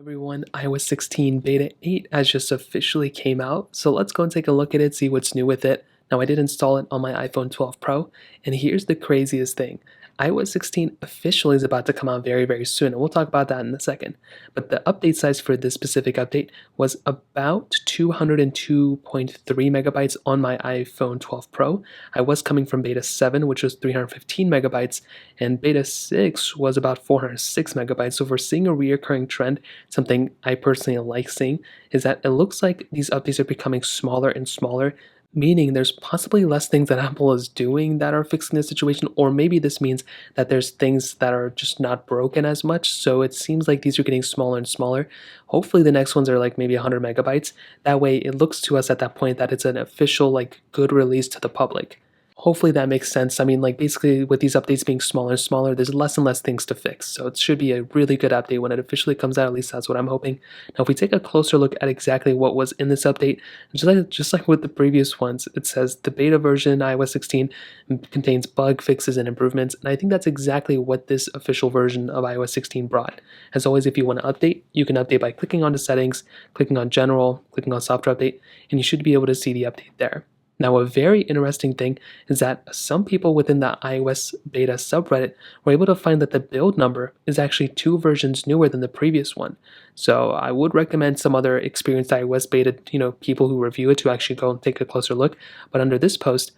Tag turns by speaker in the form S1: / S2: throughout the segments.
S1: Everyone, iOS 16 Beta 8 has just officially came out, so let's go and take a look at it, see what's new with it. Now I did install it on my iPhone 12 Pro, and here's the craziest thing. iOS 16 officially is about to come out very soon, and we'll talk about that in a second. But the update size for this specific update was about 202.3 megabytes on my iPhone 12 Pro. I was coming from Beta 7, which was 315 megabytes, and Beta 6 was about 406 megabytes. So if we're seeing a reoccurring trend, something I personally like seeing, is that it looks like these updates are becoming smaller and smaller, meaning there's possibly less things that Apple is doing that are fixing the situation, or maybe this means that there's things that are just not broken as much. So it seems like these are getting smaller and smaller. Hopefully the next ones are like maybe 100 megabytes. That way it looks to us at that point that it's an official, like, good release to the public. Hopefully that makes sense. I mean, like, basically with these updates being smaller and smaller, there's less and less things to fix. So it should be a really good update when it officially comes out. At least that's what I'm hoping. Now, if we take a closer look at exactly what was in this update, just like with the previous ones, it says the beta version iOS 16 contains bug fixes and improvements. And I think that's exactly what this official version of iOS 16 brought. As always, if you want to update, you can update by clicking on the settings, clicking on general, clicking on software update, and you should be able to see the update there. Now, a very interesting thing is that some people within the iOS beta subreddit were able to find that the build number is actually 2 versions newer than the previous one. So I would recommend some other experienced iOS beta, people who review it to actually go and take a closer look. But under this post,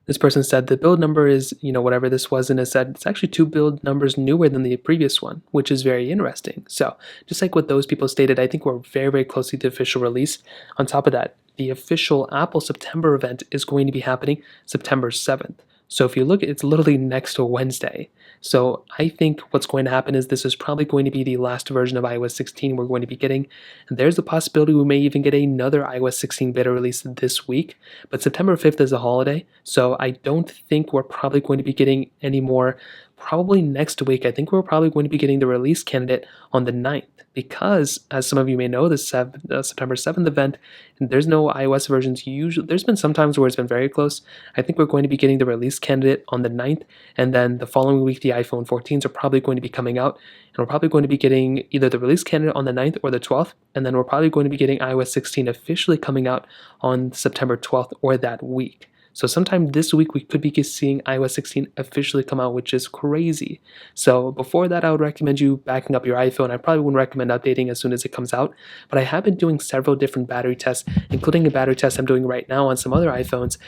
S1: this person said the build number is, whatever this was, and it said it's actually 2 build numbers newer than the previous one, which is very interesting. So just like what those people stated, I think we're very close to the official release. On top of that, the official Apple September event is going to be happening September 7th. So if you look, it's literally next to Wednesday. So I think what's going to happen is this is probably going to be the last version of iOS 16 we're going to be getting. And there's a possibility we may even get another iOS 16 beta release this week. But September 5th is a holiday, so I don't think we're probably going to be getting any more. Probably next week, I think we're probably going to be getting the release candidate on the 9th, because as some of you may know, the September 7th event, there's no iOS versions. Usually, there's been some times where it's been very close. I think we're going to be getting the release candidate on the 9th, and then the following week, the iPhone 14s are probably going to be coming out, and we're probably going to be getting either the release candidate on the 9th or the 12th, and then we're probably going to be getting iOS 16 officially coming out on September 12th or that week. So sometime this week, we could be seeing iOS 16 officially come out, which is crazy. So before that, I would recommend you backing up your iPhone. I probably wouldn't recommend updating as soon as it comes out, but I have been doing several different battery tests, including a battery test I'm doing right now on some other iPhones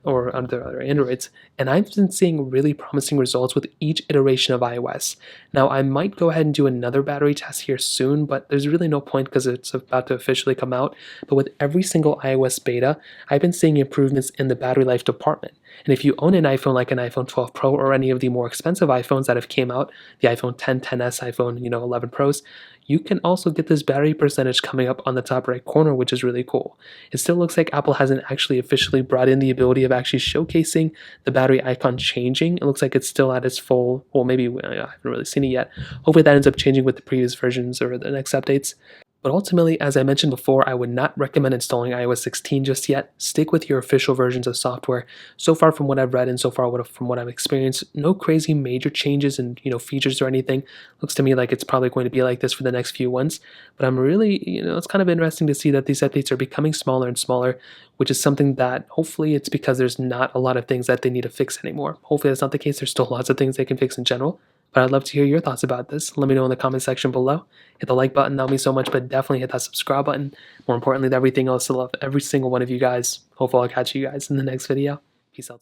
S1: or other Androids, and I've been seeing really promising results with each iteration of iOS. Now, I might go ahead and do another battery test here soon, but there's really no point because it's about to officially come out. But with every single iOS beta, I've been seeing improvements in the battery life department. And if you own an iPhone like an iPhone 12 Pro or any of the more expensive iPhones that have came out, the iPhone 10, 10s, iPhone 11 Pros, you can also get this battery percentage coming up on the top right corner, which is really cool. It still looks like Apple hasn't actually officially brought in the ability of actually showcasing the battery icon changing. It looks like it's still at its full, well, maybe I haven't really seen it yet. Hopefully that ends up changing with the previous versions or the next updates. But ultimately, as I mentioned before, I would not recommend installing iOS 16 just yet. Stick with your official versions of software. So far from what I've read and so far from what I've experienced, no crazy major changes in features or anything. Looks to me like it's probably going to be like this for the next few ones. But I'm really, it's kind of interesting to see that these updates are becoming smaller and smaller, which is something that hopefully it's because there's not a lot of things that they need to fix anymore. Hopefully that's not the case. There's still lots of things they can fix in general. But I'd love to hear your thoughts about this. Let me know in the comment section below. Hit the like button, that'll mean so much, but definitely hit that subscribe button. More importantly than everything else, I love every single one of you guys. Hopefully I'll catch you guys in the next video. Peace out.